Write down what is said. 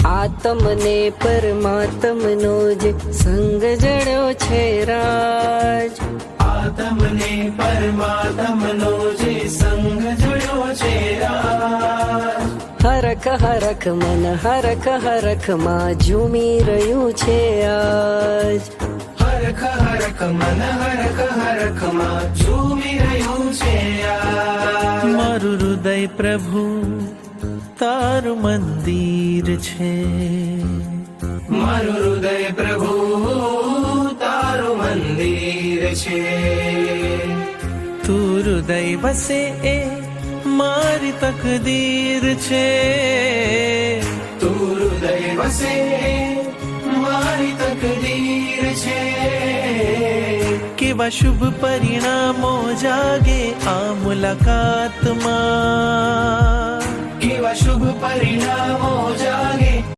આત્મને પરમાત્મનો જે સંગ જડ્યો છે રાજ, આત્મને પરમાત્મનો જે સંગ જડ્યો છે રાજ, હરખ હરખ મન હરખ હરખ માં ઝૂમી રહ્યું છે આજ, હરખ હરખ મન હરખ હરખ માં ઝૂમી રહ્યું છે આજ. મારું હૃદય પ્રભુ તારું મંદિર છે, મારું હૃદય પ્રભુ તારું મંદિર છે, તું હૃદય વસે એ મારી તકદીર છે, તું હૃદય વસે મારી તકદીર છે. કેવા શુભ પરિણામો જાગે આ મુલાકાતમાં, કેવા શુભ પરિણામો જાગે